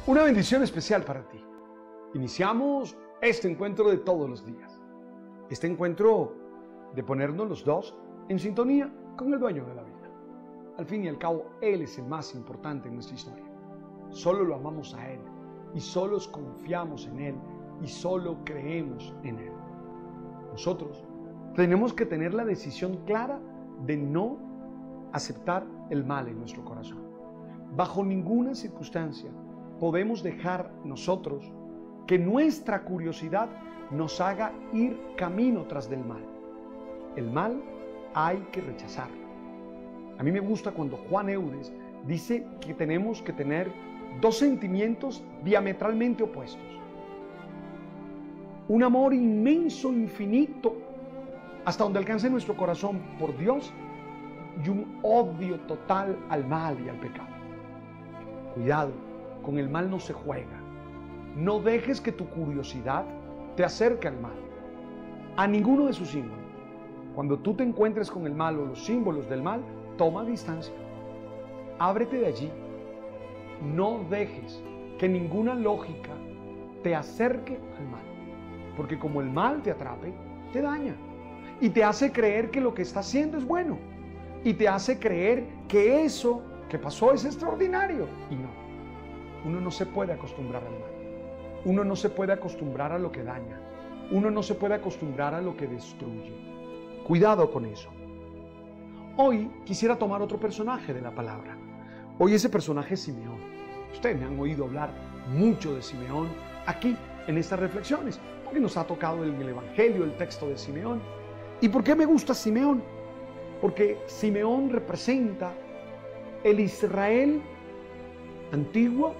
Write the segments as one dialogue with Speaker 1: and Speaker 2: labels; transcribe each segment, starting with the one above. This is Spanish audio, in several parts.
Speaker 1: Una bendición especial para ti. Iniciamos este encuentro de todos los días. Este encuentro de ponernos los dos en sintonía con el dueño de la vida. Al fin y al cabo, Él es el más importante en nuestra historia. Solo lo amamos a Él y solo confiamos en Él y solo creemos en Él. Nosotros tenemos que tener la decisión clara de no aceptar el mal en nuestro corazón. Bajo ninguna circunstancia podemos dejar nosotros que nuestra curiosidad nos haga ir camino tras del mal. El mal hay que rechazarlo. A mí me gusta cuando Juan Eudes dice que tenemos que tener dos sentimientos diametralmente opuestos. Un amor inmenso, infinito, hasta donde alcance nuestro corazón por Dios, y un odio total al mal y al pecado. Cuidado, con el mal no se juega. No dejes que tu curiosidad te acerque al mal, a ninguno de sus símbolos. Cuando tú te encuentres con el mal o los símbolos del mal, toma distancia. Ábrete de allí. No dejes que ninguna lógica te acerque al mal, porque como el mal te atrape, te daña y te hace creer que lo que está haciendo es bueno y te hace creer que eso que pasó es extraordinario. Y no, uno no se puede acostumbrar al mal. Uno no se puede acostumbrar a lo que daña. Uno no se puede acostumbrar a lo que destruye. Cuidado con eso. Hoy quisiera tomar otro personaje de la palabra. Hoy ese personaje es Simeón. Ustedes me han oído hablar mucho de Simeón aquí en estas reflexiones, porque nos ha tocado en el Evangelio el texto de Simeón. ¿Y por qué me gusta Simeón? Porque Simeón representa el Israel antiguo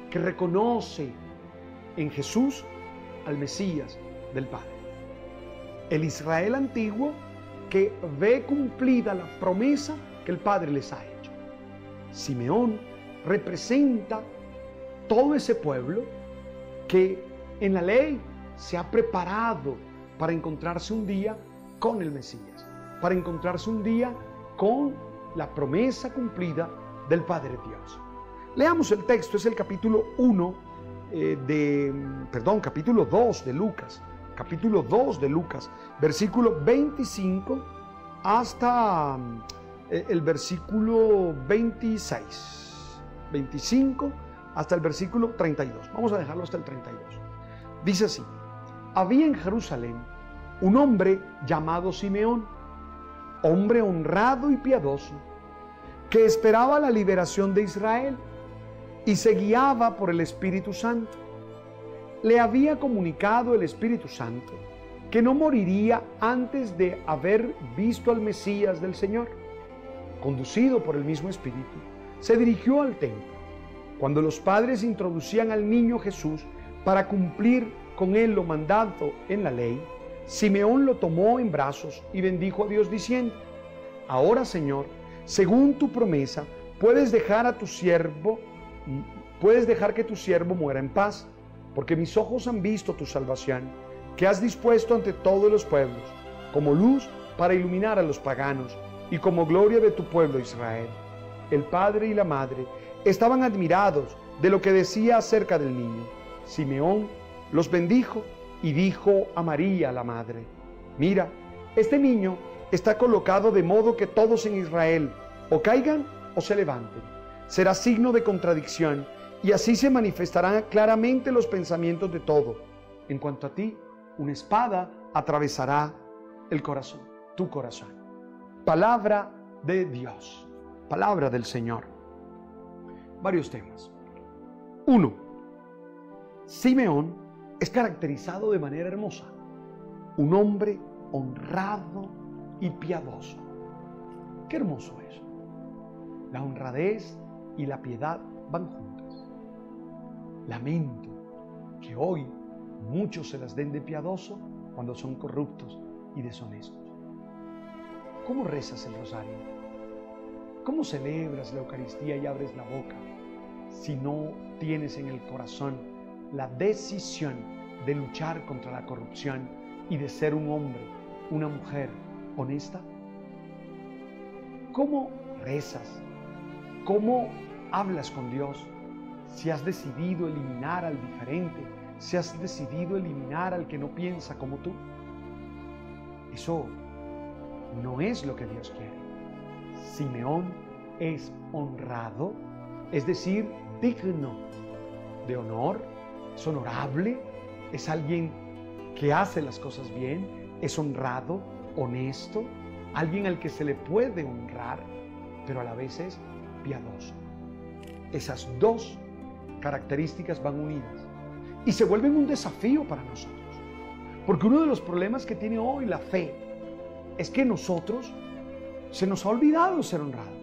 Speaker 1: que reconoce en Jesús al Mesías del Padre. El Israel antiguo que ve cumplida la promesa que el Padre les ha hecho. Simeón representa todo ese pueblo que en la ley se ha preparado para encontrarse un día con el Mesías, para encontrarse un día con la promesa cumplida del Padre Dios. Leamos el texto, es el capítulo 2 de Lucas, capítulo 2 de Lucas, versículo 25 hasta el versículo 25 hasta el versículo 32. Vamos a dejarlo hasta el 32. Dice así: había en Jerusalén un hombre llamado Simeón, hombre honrado y piadoso, que esperaba la liberación de Israel y se guiaba por el Espíritu Santo. Le había comunicado el Espíritu Santo que no moriría antes de haber visto al Mesías del Señor. Conducido por el mismo Espíritu, se dirigió al templo. Cuando los padres introducían al niño Jesús para cumplir con él lo mandado en la ley, Simeón lo tomó en brazos y bendijo a Dios diciendo: ahora, Señor, según tu promesa, puedes dejar que tu siervo muera en paz, porque mis ojos han visto tu salvación, que has dispuesto ante todos los pueblos, como luz para iluminar a los paganos y como gloria de tu pueblo Israel. El padre y la madre estaban admirados de lo que decía acerca del niño. Simeón los bendijo y dijo a María, la madre: mira, este niño está colocado de modo que todos en Israel o caigan o se levanten. Será signo de contradicción y así se manifestarán claramente los pensamientos de todo. En cuanto a ti, una espada atravesará el corazón, tu corazón. Palabra de Dios, palabra del Señor. Varios temas. 1. Simeón es caracterizado de manera hermosa. Un hombre honrado y piadoso. Qué hermoso es. La honradez y la piedad van juntas. Lamento que hoy muchos se las den de piadoso cuando son corruptos y deshonestos. ¿Cómo rezas el rosario? ¿Cómo celebras la Eucaristía y abres la boca si no tienes en el corazón la decisión de luchar contra la corrupción y de ser un hombre, una mujer honesta? ¿Cómo rezas? ¿Cómo hablas con Dios si has decidido eliminar al diferente, si has decidido eliminar al que no piensa como tú. Eso no es lo que Dios quiere. Simeón es honrado, es decir, digno de honor, es honorable, es alguien que hace las cosas bien, es honrado, honesto, alguien al que se le puede honrar, pero a la vez es piadoso. Esas dos características van unidas y se vuelven un desafío para nosotros, porque uno de los problemas que tiene hoy la fe es que nosotros se nos ha olvidado ser honrados,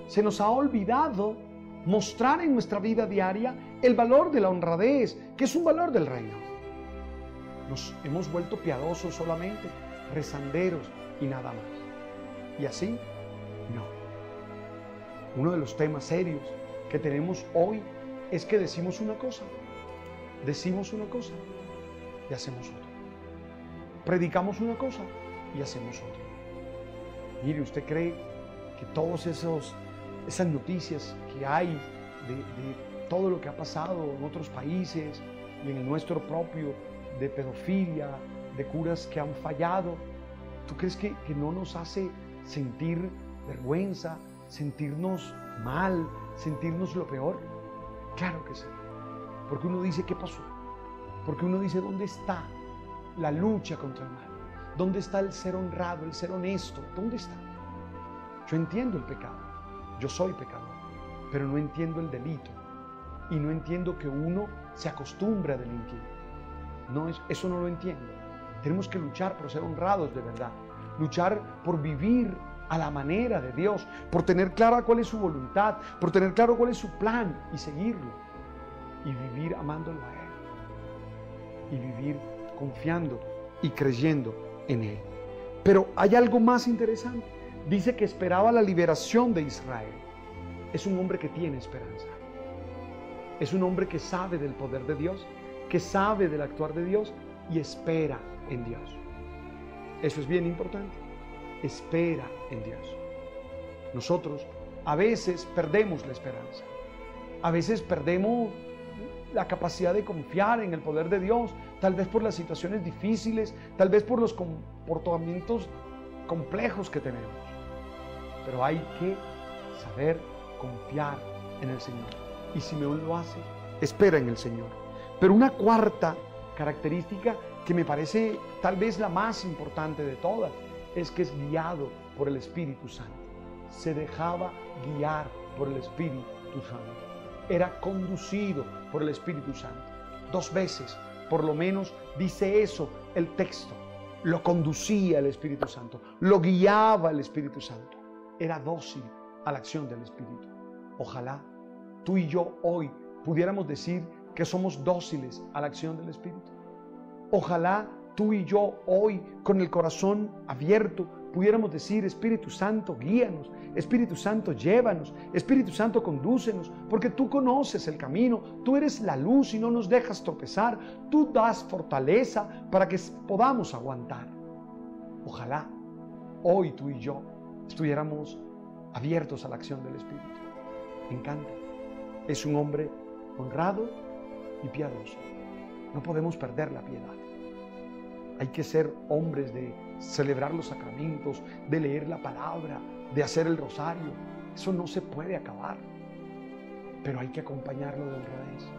Speaker 1: se nos ha olvidado mostrar en nuestra vida diaria el valor de la honradez, que es un valor del reino. Nos hemos vuelto piadosos solamente, rezanderos y nada más. Y así, no. Uno de los temas serios que tenemos hoy es que decimos una cosa y hacemos otra. Predicamos una cosa y hacemos otra. Mire, ¿usted cree que todas esas noticias que hay de todo lo que ha pasado en otros países y en el nuestro propio, de pedofilia, de curas que han fallado, ¿tú crees que no nos hace sentir vergüenza, sentirnos mal, sentirnos lo peor? Claro que sí. Porque uno dice, ¿qué pasó? Porque uno dice, ¿dónde está la lucha contra el mal? ¿Dónde está el ser honrado, el ser honesto? ¿Dónde está? Yo entiendo el pecado, yo soy pecador, pero no entiendo el delito y no entiendo que uno se acostumbre a delinquir. Eso no lo entiendo. Tenemos que luchar por ser honrados de verdad, luchar por vivir a la manera de Dios, por tener clara cuál es su voluntad, por tener claro cuál es su plan y seguirlo y vivir amándolo a Él y vivir confiando y creyendo en Él. Pero hay algo más interesante. Dice que esperaba la liberación de Israel. Es un hombre que tiene esperanza. Es un hombre que sabe del poder de Dios, que sabe del actuar de Dios y espera en Dios. Eso es bien importante. Espera en Dios. Nosotros a veces perdemos la esperanza. A veces perdemos la capacidad de confiar en el poder de Dios, tal vez por las situaciones difíciles, tal vez por los comportamientos complejos que tenemos. Pero hay que saber confiar en el Señor. Y Simeón lo hace, espera en el Señor. Pero una cuarta característica que me parece tal vez la más importante de todas, es que es guiado por el Espíritu Santo. Se dejaba guiar por el Espíritu Santo. Era conducido por el Espíritu Santo. 2 veces, por lo menos, dice eso el texto. Lo conducía el Espíritu Santo, lo guiaba el Espíritu Santo. Era dócil a la acción del Espíritu. Ojalá tú y yo hoy pudiéramos decir que somos dóciles a la acción del Espíritu. Ojalá tú y yo hoy, con el corazón abierto, pudiéramos decir: Espíritu Santo, guíanos, Espíritu Santo, llévanos, Espíritu Santo, condúcenos, porque tú conoces el camino, tú eres la luz y no nos dejas tropezar, tú das fortaleza para que podamos aguantar. Ojalá hoy tú y yo estuviéramos abiertos a la acción del Espíritu. Me encanta. Es un hombre honrado y piadoso. No podemos perder la piedad. Hay que ser hombres de celebrar los sacramentos, de leer la palabra, de hacer el rosario. Eso no se puede acabar. Pero hay que acompañarlo de honradez.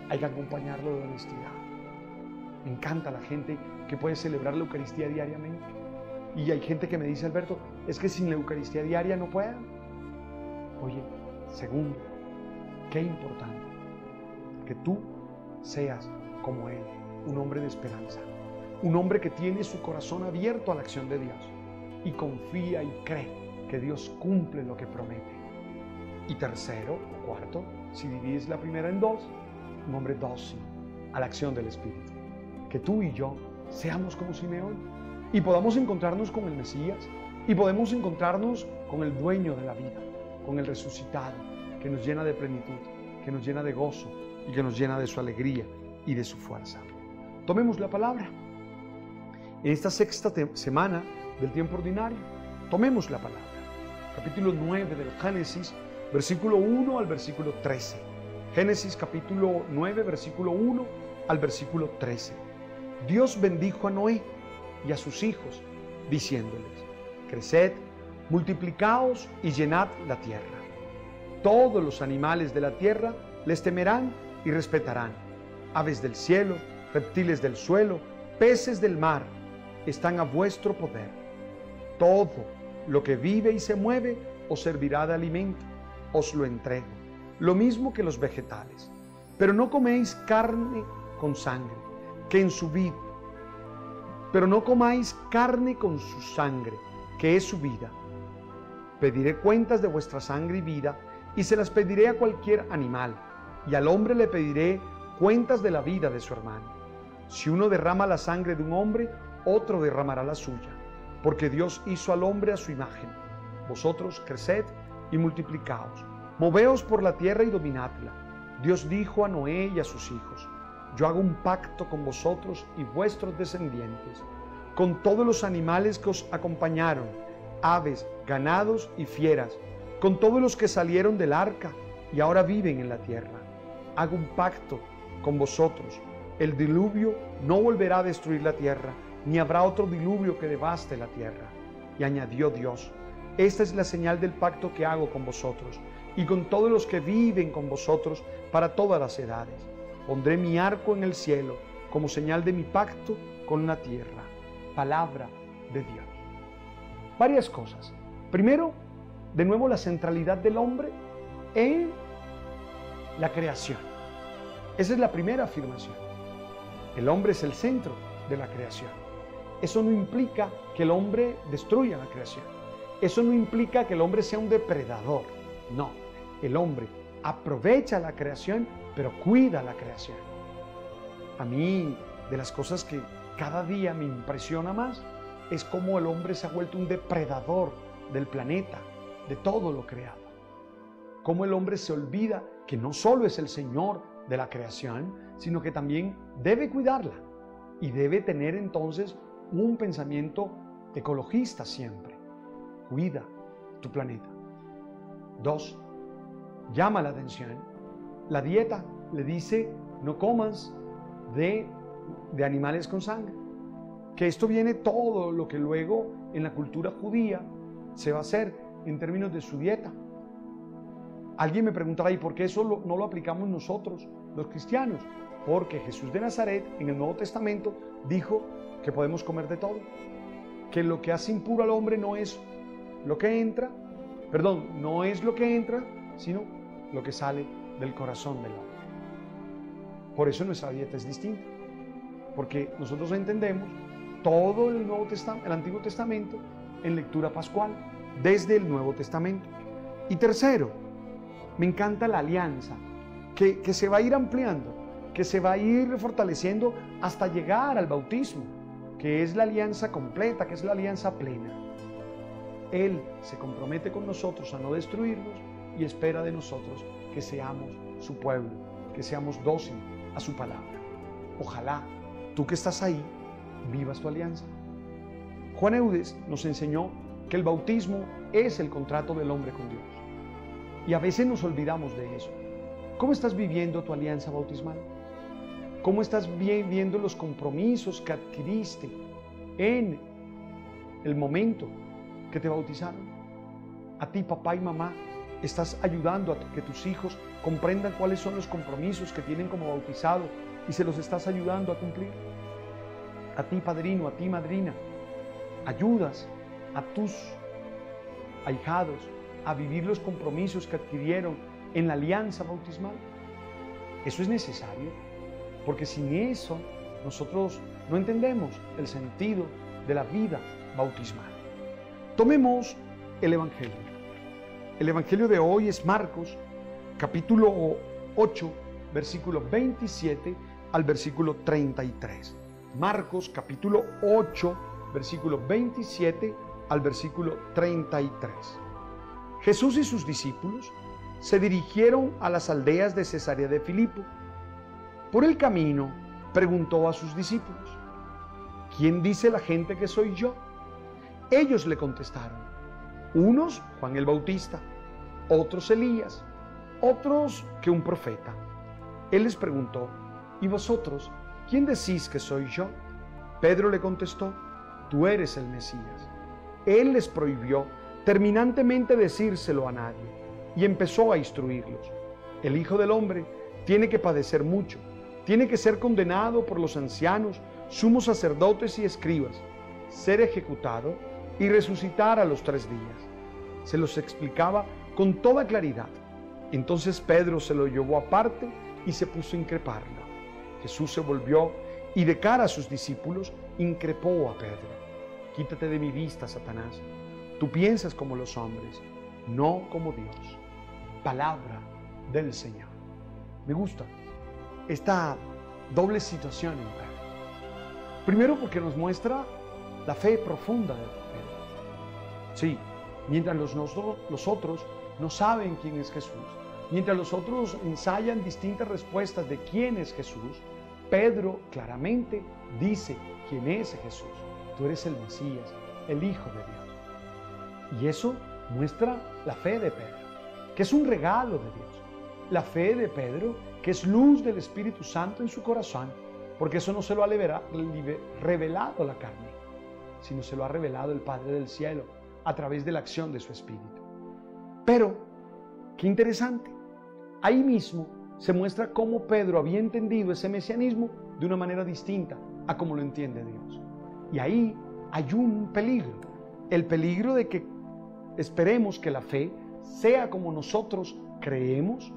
Speaker 1: Hay que acompañarlo de honestidad. Me encanta la gente que puede celebrar la Eucaristía diariamente. Y hay gente que me dice: Alberto, es que sin la Eucaristía diaria no puedo. Oye, segundo, qué importante que tú seas como Él, un hombre de esperanza. Un hombre que tiene su corazón abierto a la acción de Dios y confía y cree que Dios cumple lo que promete. Y tercero o cuarto, si divides la primera en 2, un hombre dócil a la acción del Espíritu. Que tú y yo seamos como Simeón y podamos encontrarnos con el Mesías y podemos encontrarnos con el dueño de la vida, con el resucitado, que nos llena de plenitud, que nos llena de gozo y que nos llena de su alegría y de su fuerza. Tomemos la palabra. En esta sexta semana del tiempo ordinario, tomemos la palabra. Capítulo 9 del Génesis, versículo 1 al versículo 13. Génesis capítulo 9, versículo 1 al versículo 13. Dios bendijo a Noé y a sus hijos, diciéndoles: creced, multiplicaos y llenad la tierra. Todos los animales de la tierra les temerán y respetarán. Aves del cielo, reptiles del suelo, peces del mar, están a vuestro poder. Todo lo que vive y se mueve os servirá de alimento, os lo entrego, lo mismo que los vegetales. Pero no coméis carne con sangre, que en su vida. Pero no comáis carne con su sangre, que es su vida. Pediré cuentas de vuestra sangre y vida, y se las pediré a cualquier animal, y al hombre le pediré cuentas de la vida de su hermano. Si uno derrama la sangre de un hombre, otro derramará la suya, porque Dios hizo al hombre a su imagen. Vosotros creced y multiplicaos, moveos por la tierra y dominadla. Dios dijo a Noé y a sus hijos: yo hago un pacto con vosotros y vuestros descendientes, con todos los animales que os acompañaron, aves, ganados y fieras, con todos los que salieron del arca y ahora viven en la tierra. Hago un pacto con vosotros. El diluvio no volverá a destruir la tierra, ni habrá otro diluvio que devaste la tierra. Y añadió Dios: esta es la señal del pacto que hago con vosotros y con todos los que viven con vosotros para todas las edades. Pondré mi arco en el cielo como señal de mi pacto con la tierra. Palabra de Dios. Varias cosas. Primero, de nuevo, la centralidad del hombre en la creación. Esa es la primera afirmación. El hombre es el centro de la creación. Eso no implica que el hombre destruya la creación. Eso no implica que el hombre sea un depredador. No, el hombre aprovecha la creación, pero cuida la creación. A mí, de las cosas que cada día me impresiona más, es cómo el hombre se ha vuelto un depredador del planeta, de todo lo creado. Cómo el hombre se olvida que no solo es el Señor de la creación, sino que también debe cuidarla y debe tener entonces un pensamiento ecologista siempre. Cuida tu planeta. 2. Llama la atención. La dieta le dice: no comas de animales con sangre. Que esto viene todo lo que luego en la cultura judía se va a hacer en términos de su dieta. Alguien me preguntará: ¿y por qué eso no lo aplicamos nosotros, los cristianos? Porque Jesús de Nazaret en el Nuevo Testamento dijo que podemos comer de todo, que lo que hace impuro al hombre no es lo que entra, no es lo que entra, sino lo que sale del corazón del hombre. Por eso nuestra dieta es distinta, porque nosotros entendemos todo el Antiguo Testamento en lectura pascual, desde el Nuevo Testamento. Y tercero, me encanta la alianza, que se va a ir ampliando, que se va a ir fortaleciendo hasta llegar al bautismo, que es la alianza completa, que es la alianza plena. Él se compromete con nosotros a no destruirnos y espera de nosotros que seamos su pueblo, que seamos dóciles a su palabra. Ojalá tú que estás ahí vivas tu alianza. Juan Eudes nos enseñó que el bautismo es el contrato del hombre con Dios. Y a veces nos olvidamos de eso. ¿Cómo estás viviendo tu alianza bautismal? ¿Cómo estás viviendo los compromisos que adquiriste en el momento que te bautizaron? A ti, papá y mamá, estás ayudando a que tus hijos comprendan cuáles son los compromisos que tienen como bautizados y se los estás ayudando a cumplir. A ti, padrino, a ti, madrina, ayudas a tus ahijados a vivir los compromisos que adquirieron en la alianza bautismal. Eso es necesario, porque sin eso nosotros no entendemos el sentido de la vida bautismal. Tomemos el Evangelio. El Evangelio de hoy es Marcos, capítulo 8, versículo 27 al versículo 33. Marcos, capítulo 8, versículo 27 al versículo 33. Jesús y sus discípulos se dirigieron a las aldeas de Cesarea de Filipo. Por el camino preguntó a sus discípulos: ¿quién dice la gente que soy yo? Ellos le contestaron: unos Juan el Bautista, otros Elías, otros que un profeta. Él les preguntó: ¿y vosotros, quién decís que soy yo? Pedro le contestó: tú eres el Mesías. Él les prohibió terminantemente decírselo a nadie y empezó a instruirlos. El Hijo del Hombre tiene que padecer mucho, tiene que ser condenado por los ancianos, sumos sacerdotes y escribas, ser ejecutado y resucitar a los 3 días. Se los explicaba con toda claridad. Entonces Pedro se lo llevó aparte y se puso a increparlo. Jesús se volvió y de cara a sus discípulos increpó a Pedro: quítate de mi vista, Satanás. Tú piensas como los hombres, no como Dios. Palabra del Señor. Me gusta esta doble situación en Pedro. Primero, porque nos muestra la fe profunda de Pedro. Sí, mientras los otros no saben quién es Jesús, mientras los otros ensayan distintas respuestas de quién es Jesús, Pedro claramente dice quién es Jesús. Tú eres el Mesías, el Hijo de Dios. Y eso muestra la fe de Pedro, que es un regalo de Dios. La fe de Pedro, que es luz del Espíritu Santo en su corazón, porque eso no se lo ha revelado la carne, sino se lo ha revelado el Padre del cielo a través de la acción de su Espíritu. Pero, qué interesante, ahí mismo se muestra cómo Pedro había entendido ese mesianismo de una manera distinta a como lo entiende Dios. Y ahí hay un peligro, el peligro de que esperemos que la fe sea como nosotros creemos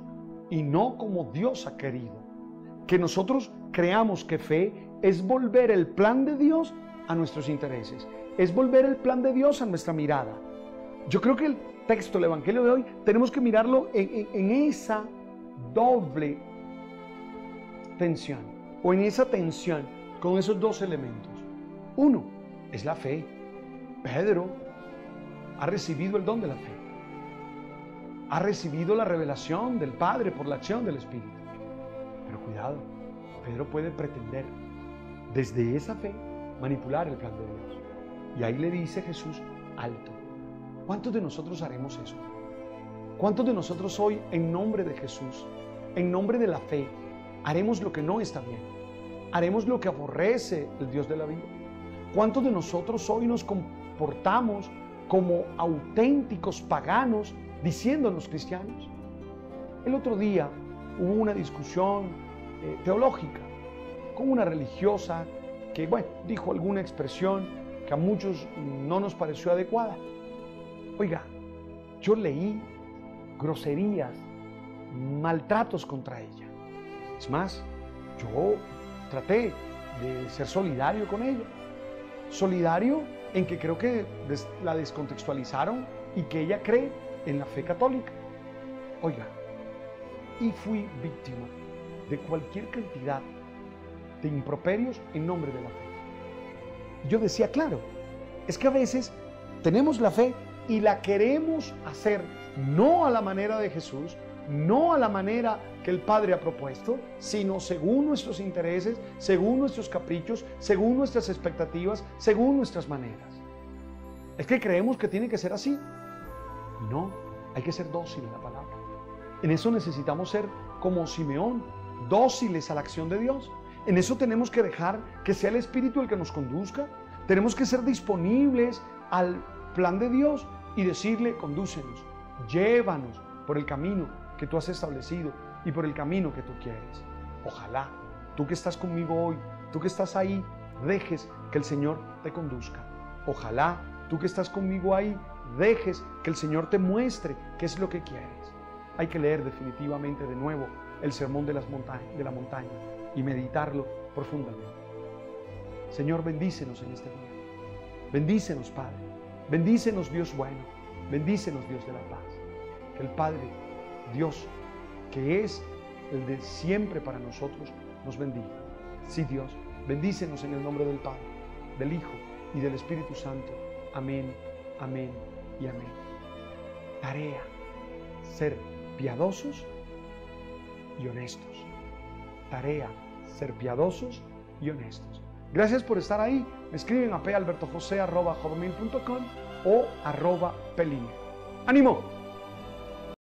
Speaker 1: y no como Dios ha querido. Que nosotros creamos que fe es volver el plan de Dios a nuestros intereses, es volver el plan de Dios a nuestra mirada. Yo creo que el texto, el Evangelio de hoy, tenemos que mirarlo en esa doble tensión, o en esa tensión con esos dos elementos. Uno es la fe. Pedro ha recibido el don de la fe, ha recibido la revelación del Padre por la acción del Espíritu. Pero cuidado, Pedro puede pretender desde esa fe manipular el plan de Dios. Y ahí le dice Jesús: alto. ¿Cuántos de nosotros haremos eso? ¿Cuántos de nosotros hoy, en nombre de Jesús, en nombre de la fe, haremos lo que no está bien? ¿Haremos lo que aborrece el Dios de la vida? ¿Cuántos de nosotros hoy nos comportamos como auténticos paganos diciéndonos cristianos? El otro día hubo una discusión teológica con una religiosa que, dijo alguna expresión que a muchos no nos pareció adecuada. Oiga, yo leí groserías, maltratos contra ella. Es más, yo traté de ser solidario con ella. Solidario en que creo que la descontextualizaron y que ella cree en la fe católica. Oiga, y fui víctima de cualquier cantidad de improperios en nombre de la fe. Yo decía, claro, es que a veces tenemos la fe y la queremos hacer no a la manera de Jesús, no a la manera que el Padre ha propuesto, sino según nuestros intereses, según nuestros caprichos, según nuestras expectativas, según nuestras maneras. Es que creemos que tiene que ser así. Y no, hay que ser dócil en la palabra. En eso necesitamos ser como Simeón, dóciles a la acción de Dios. En eso tenemos que dejar que sea el Espíritu el que nos conduzca. Tenemos que ser disponibles al plan de Dios y decirle: condúcenos, llévanos por el camino que tú has establecido y por el camino que tú quieres. Ojalá tú que estás conmigo hoy, tú que estás ahí, dejes que el Señor te conduzca. Ojalá tú que estás conmigo ahí, dejes que el Señor te muestre qué es lo que quieres. Hay que leer definitivamente de nuevo el Sermón de la Montaña y meditarlo profundamente. Señor, bendícenos en este día. Bendícenos, Padre. Bendícenos, Dios bueno. Bendícenos, Dios de la paz. Que el Padre, Dios, que es el de siempre para nosotros, nos bendiga. Sí, Dios, bendícenos en el nombre del Padre, del Hijo y del Espíritu Santo. Amén, amén y amén. Tarea: ser piadosos y honestos. Tarea: ser piadosos y honestos. Gracias por estar ahí. Me escriben a palbertojose@hotmail.com o @pelini. ¡Ánimo!